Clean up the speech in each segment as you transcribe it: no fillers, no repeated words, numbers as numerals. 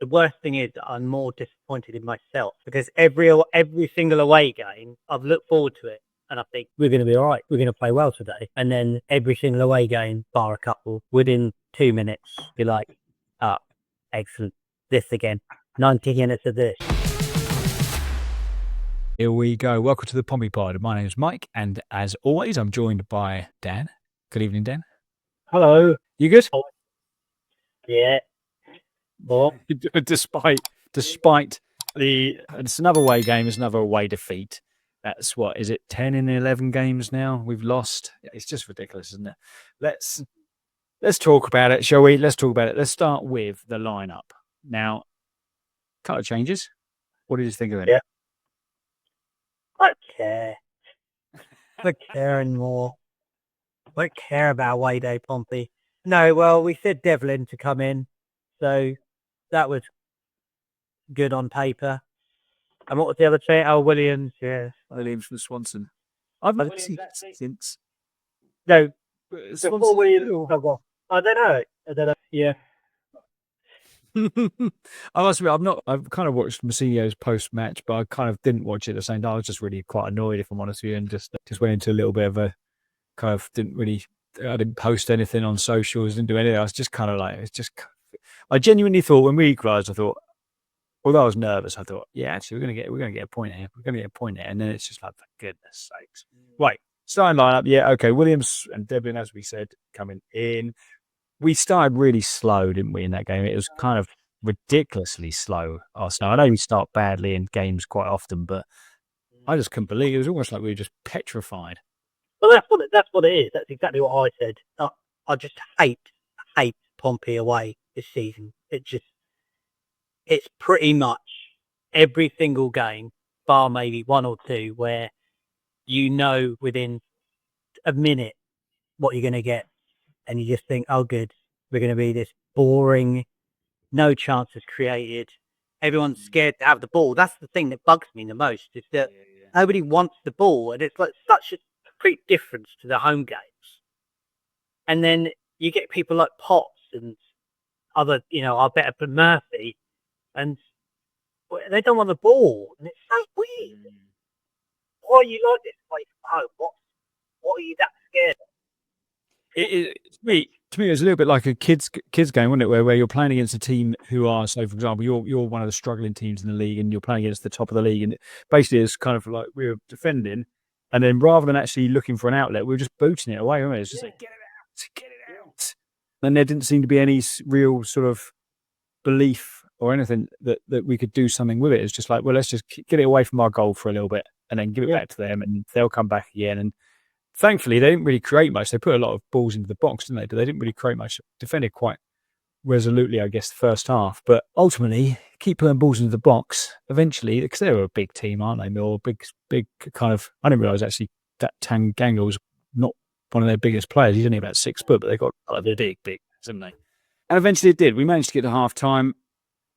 the worst thing is that I'm more disappointed in myself because every single away game, I've looked forward to it. And I think we're going to be all right. We're going to play well today. And then every single away game, bar a couple, within 2 minutes, you're like, oh, excellent. This again. 90 minutes of this. Here we go. Welcome to the Pompey Pod. My name is Mike. And as always, I'm joined by Dan. Good evening, Dan. Hello. You good? Oh, yeah. Well, Despite it's another away game, it's another away defeat. That's what, is it 10 in 11 games now we've lost? It's just ridiculous, isn't it? Let's talk about it, shall we? Let's talk about it. Let's start with the lineup. Now, couple of changes. What did you think of it? Yeah. I don't care. I don't care anymore. I don't care about away day, Pompey. No, well, we said Devlin to come in, so that was good on paper. And what was the other change? Oh, Williams, yeah. Williams from Swanson. I've not seen that since. No, Swanson. before Williams. Oh, I don't know. Yeah. I must admit, I've kind of watched Mousinho's post-match, but I kind of didn't watch it at the same time. I was just really quite annoyed, if I'm honest with you, and just went into a little bit of a kind of I didn't post anything on socials, didn't do anything. I was just kind of like, I genuinely thought when we equalised, although I was nervous, I thought, yeah, actually, we're gonna get a point here. We're gonna get a point here, and then it's just like, for goodness sakes. Right, starting lineup, yeah, okay. Williams and Devlin, as we said, coming in. We started really slow, didn't we, in that game? It was kind of ridiculously slow, Arsenal. I know we start badly in games quite often, but I just couldn't believe it. It was almost like we were just petrified. Well, that's what it is. That's exactly what I said. I just hate Pompey away this season. It's pretty much every single game, bar maybe one or two, where you know within a minute what you're going to get. And you just think, oh, good, we're going to be this boring, no chances created. Everyone's scared to have the ball. That's the thing that bugs me the most, is that nobody wants the ball. And it's like such a complete difference to the home games. And then you get people like Potts and other, I bet for Murphy, and they don't want the ball. And it's so weird. Why are you like this away from home? What are you that scared of? To me, it was a little bit like a kids game, wasn't it? Where you're playing against a team who are, so for example, you're one of the struggling teams in the league, and you're playing against the top of the league, and basically it's kind of like we were defending, and then rather than actually looking for an outlet, we were just booting it away. Remember? It's just like get it out. And there didn't seem to be any real sort of belief or anything that we could do something with it. It's just like, well, let's just get it away from our goal for a little bit, and then give it back to them, and they'll come back again. And thankfully, they didn't really create much. They put a lot of balls into the box, didn't they? But they didn't really create much. Defended quite resolutely, I guess, the first half. But ultimately, keep putting balls into the box. Eventually, because they were a big team, aren't they? Millwall, big kind of. I didn't realise actually that Tanganga was not one of their biggest players. He's only about 6 foot, but they got big, haven't they? And eventually, it did. We managed to get to half time.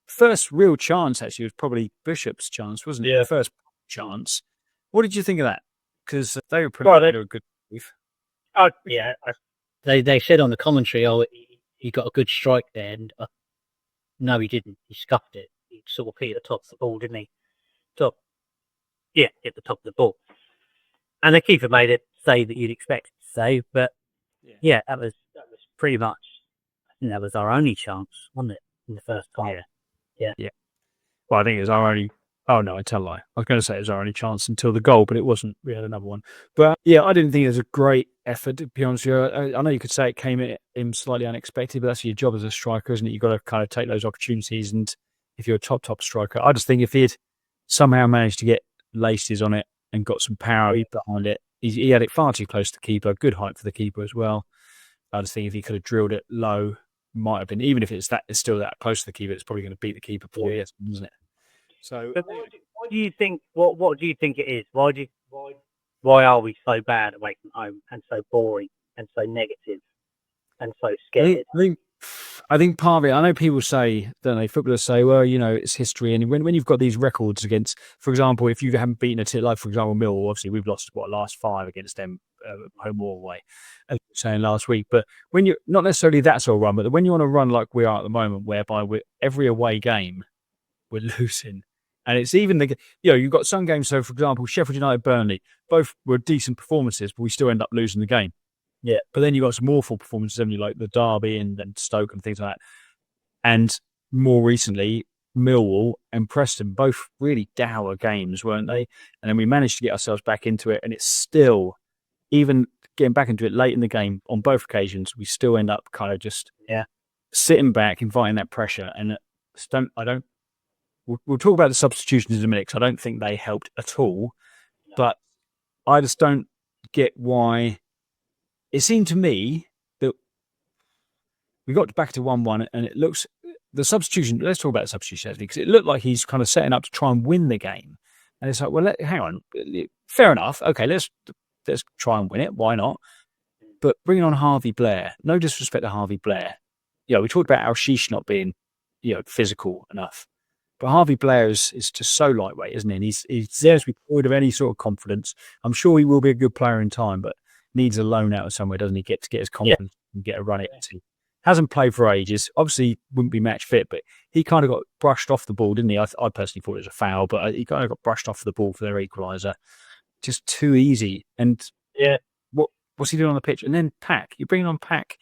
First real chance actually was probably Bishop's chance, wasn't it? Yeah. The first chance. What did you think of that? Because they were pretty good. Oh, yeah. They said on the commentary, he got a good strike there. And no, he didn't. He scuffed it. He sort of hit the top of the ball, didn't he? Hit the top of the ball. And the keeper made it say that you'd expect it to say. But yeah, that was pretty much, I think that was our only chance, wasn't it, in the first half? Yeah. Well, I think it was our only. Oh, no, I tell a lie. I was going to say it was our only chance until the goal, but it wasn't. We had another one. But yeah, I didn't think it was a great effort, to be honest with you. I know you could say it came in slightly unexpected, but that's your job as a striker, isn't it? You've got to kind of take those opportunities. And if you're a top striker, I just think if he'd somehow managed to get laces on it and got some power behind it, he had it far too close to the keeper. Good height for the keeper as well. I just think if he could have drilled it low, might have been, even if it's still that close to the keeper, it's probably going to beat the keeper for years, isn't it? So, what do you think? What do you think it is? Why are we so bad away from home and so boring and so negative and so scared? I think part of it. I know people say, don't they? Footballers say, well, it's history, and when you've got these records against, for example, if you haven't beaten a team like, for example, Millwall, obviously we've lost last 5 against them, home or away, and saying last week. But when you're not necessarily that sort of run, but when you're on a run like we are at the moment, whereby every away game we're losing, and it's even you've got some games. So, for example, Sheffield United, Burnley, both were decent performances, but we still end up losing the game. Yeah. But then you've got some awful performances, haven't you, like the Derby and Stoke and things like that. And more recently, Millwall and Preston, both really dour games, weren't they? And then we managed to get ourselves back into it, and it's still, even getting back into it late in the game on both occasions, we still end up kind of just sitting back, inviting that pressure. And we'll talk about the substitutions in a minute, because I don't think they helped at all. No. But I just don't get why. It seemed to me that we got back to 1-1, and it looks, the substitution, let's talk about the substitution, because it looked like he's kind of setting up to try and win the game. And it's like, well, hang on, fair enough. Okay, let's try and win it. Why not? But bringing on Harvey Blair, no disrespect to Harvey Blair. We talked about Al-Shish not being, physical enough. But Harvey Blair is just so lightweight, isn't he? And he's there to be void of any sort of confidence. I'm sure he will be a good player in time, but needs a loan out of somewhere, doesn't he? To get his confidence and get a run at it. Hasn't played for ages. Obviously, wouldn't be match fit, but he kind of got brushed off the ball, didn't he? I personally thought it was a foul, but he kind of got brushed off the ball for their equaliser. Just too easy. And what's he doing on the pitch? And then Pack, you're bringing on Pack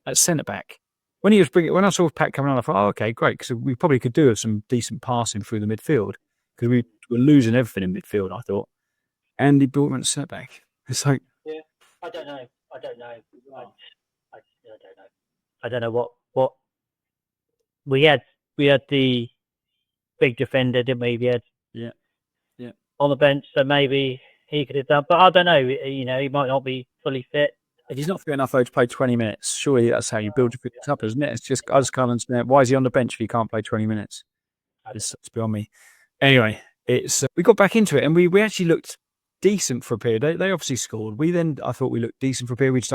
at centre back. When I saw Pack coming on, I thought, oh, okay, great, because we probably could do some decent passing through the midfield, because we were losing everything in midfield, I thought. And he brought him at centre back. It's like, I don't know. I don't know. I don't know what we had. We had the big defender, didn't we? We had on the bench, so maybe he could have done. But I don't know. He might not be fully fit. If he's not fit enough though to play 20 minutes, surely that's how you build your fitness up, isn't it? It's just, I just can't understand. Why is he on the bench if he can't play 20 minutes? It's beyond me. Anyway, we got back into it, and we actually looked decent for a period. They obviously scored. I thought we looked decent for a period.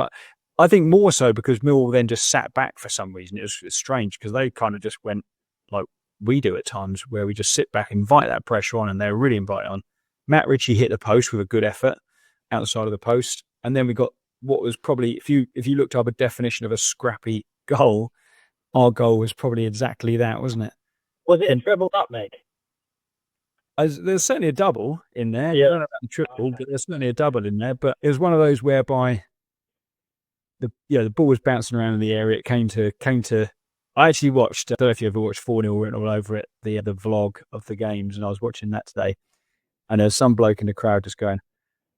I think more so because Millwall then just sat back for some reason. It was strange, because they kind of just went like we do at times, where we just sit back, invite that pressure on, and they're really invited on. Matt Ritchie hit the post with a good effort outside of the post, and then we got what was probably, if you looked up a definition of a scrappy goal, our goal was probably exactly that, wasn't it? Was it a treble up, mate? There's certainly a double in there. Yeah. I don't know about the triple, but there's certainly a double in there. But it was one of those whereby the ball was bouncing around in the area. It came to. I actually watched. I don't know if you ever watched 4-0 written all over it, the vlog of the games, and I was watching that today. And there's some bloke in the crowd just going,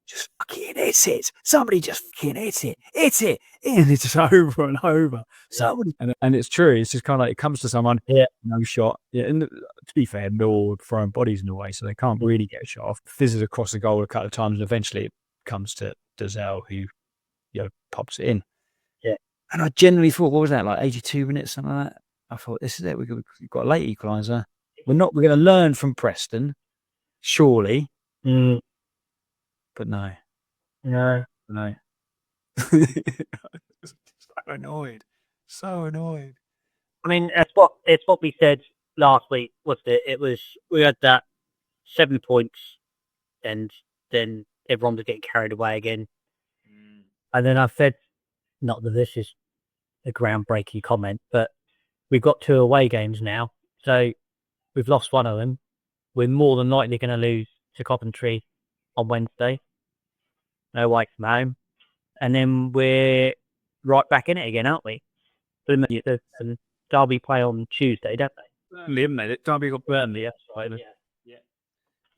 "Just fucking hit it! Somebody just fucking hit it! Hit it!" And it's just over and over. Somebody, and it's true. It's just kind of like it comes to someone, no shot. Yeah, and to be fair, Millwall are throwing bodies in the way, so they can't really get a shot off. Fizzes across the goal a couple of times, and eventually it comes to Dazelle, who pops it in. Yeah, and I generally thought, what was that, like 82 minutes, something like that? I thought, this is it. We've got a late equaliser. We're going to learn from Preston, surely. But no. So annoyed. I mean, it's what we said last week, wasn't it? It was, we had that 7 points, and then everyone was getting carried away again. And then I said, not that this is a groundbreaking comment, but we've got 2 away games now, so we've lost one of them. We're more than likely going to lose to Coventry on Wednesday. No away from home. And then we're right back in it again, aren't we? And Derby play on Tuesday, don't they? Burnley, haven't they? Derby got Burnley, that's right. Yeah.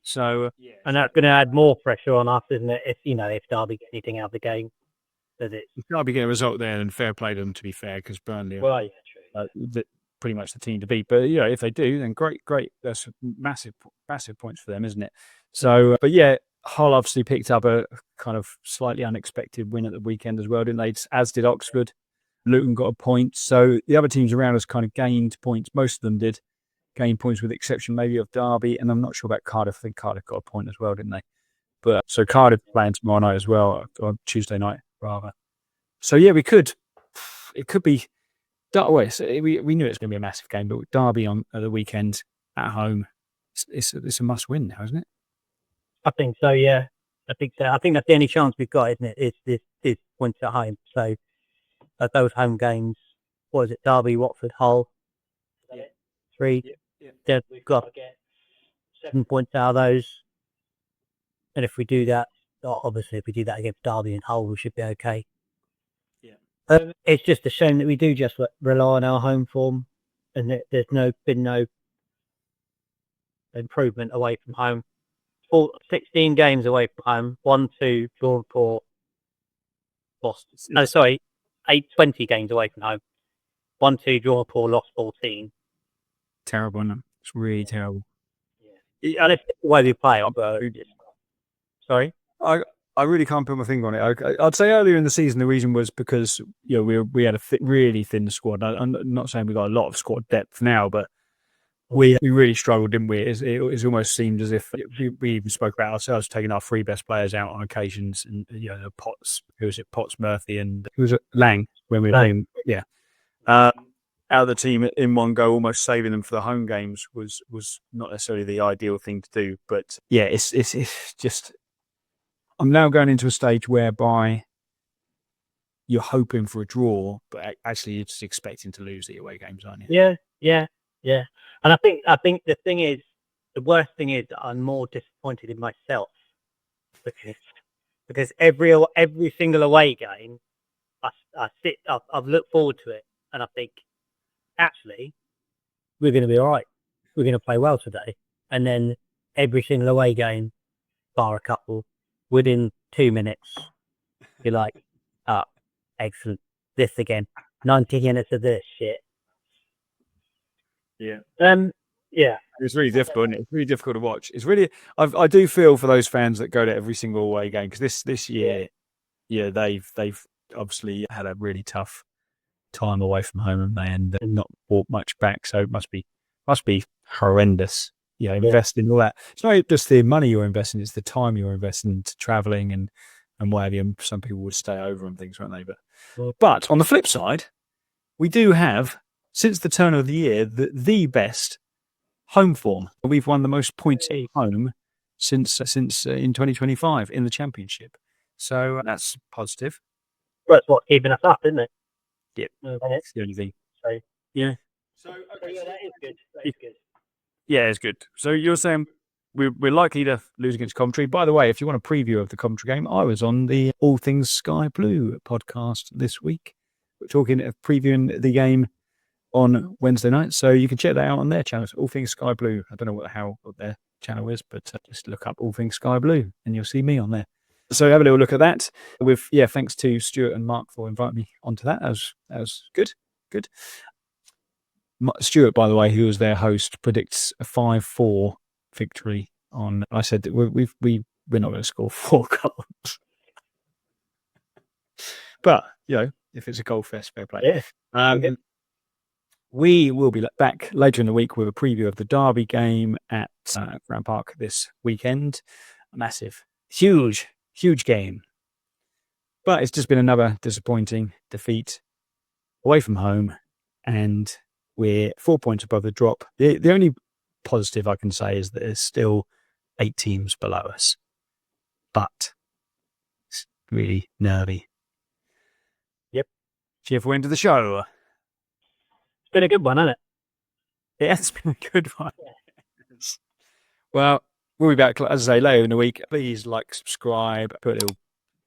So, and that's going to add more pressure on us, isn't it? If Derby get anything out of the game, does it? If Derby get a result there, then fair play to them, to be fair, because Burnley are pretty much the team to beat. But if they do, then great. That's massive points for them, isn't it? So, but yeah, Hull obviously picked up a kind of slightly unexpected win at the weekend as well, didn't they? As did Oxford. Luton got a point. So the other teams around us kind of gained points. Most of them did gain points, with the exception maybe of Derby. And I'm not sure about Cardiff. I think Cardiff got a point as well, didn't they? But so Cardiff playing tomorrow night as well, or Tuesday night rather. So yeah, it could be. So we knew it's going to be a massive game, but Derby on the weekend at home, it's a must win now, isn't it? I think so. Yeah, I think so. I think that's the only chance we've got, isn't it? Is points at home. So of those home games. What is it? Derby, Watford, Hull. 3. They've got to get 7 points out of those. And if we do that, obviously, if we do that against Derby and Hull, we should be okay. It's just a shame that we do just rely on our home form, and there's been no improvement away from home. 16 games away from home, 1-2, drawn 4, lost. No, sorry, 20 games away from home, 1-2, drawn 4, lost 14. Terrible, isn't it? It's really terrible. Yeah. And it's the way we play. Sorry? I really can't put my finger on it. I'd say earlier in the season the reason was because we had a really thin squad. I'm not saying we got a lot of squad depth now, but we really struggled, didn't we? It almost seemed as if we even spoke about ourselves taking our 3 best players out on occasions, and the Portsmouth and who was it, Lang when we were playing, out of the team in one go, almost saving them for the home games was not necessarily the ideal thing to do. But yeah, it's just. I'm now going into a stage whereby you're hoping for a draw, but actually you're just expecting to lose the away games, aren't you? Yeah. And I think the thing is, the worst thing is that I'm more disappointed in myself because every single away game, I've looked forward to it, and I think actually we're going to be all right. We're going to play well today, and then every single away game, bar a couple. Within 2 minutes, you're like, oh, excellent. This again. 90 minutes of this shit. Yeah. Yeah. It's really difficult, isn't it? It's really difficult to watch. It's really, I do feel for those fans that go to every single away game, because this year, they've obviously had a really tough time away from home, and not brought much back. So it must be horrendous. Invest in all that. It's not just the money you're investing; it's the time you're investing into traveling and what have you. And some people would stay over and things, won't they? But on the flip side, we do have, since the turn of the year, the best home form. We've won the most points at home since in 2025 in the Championship. So that's positive. Well, it's what keeping us up, isn't it? Yeah, that's the only thing. Yeah. So that is good. That is good. Yeah, it's good. So you're saying we're likely to lose against Coventry. By the way, if you want a preview of the Coventry game, I was on the All Things Sky Blue podcast this week. We're previewing the game on Wednesday night, so you can check that out on their channel. All Things Sky Blue. I don't know what their channel is, but just look up All Things Sky Blue and you'll see me on there. So have a little look at that. Thanks to Stuart and Mark for inviting me onto that. That was good. Good. Stuart, by the way, who was their host, predicts a 5-4 victory on. I said that we're not going to score 4 goals, but if it's a goal fest, fair play. Yeah. We will be back later in the week with a preview of the Derby game at Fratton Park this weekend. A massive, huge game, but it's just been another disappointing defeat away from home, and we're 4 points above the drop. The only positive I can say is that there's still 8 teams below us, but it's really nervy. Yep. Cheer for end of the show. It's been a good one, hasn't it? It has been a good one. Yes. Well, we'll be back, as I say, later in the week. Please subscribe, put a little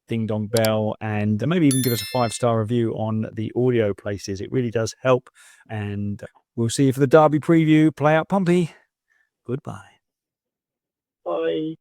ding-dong bell, and maybe even give us a 5-star review on the audio places. It really does help. And we'll see you for the Derby preview. Play Up Pompey. Goodbye. Bye.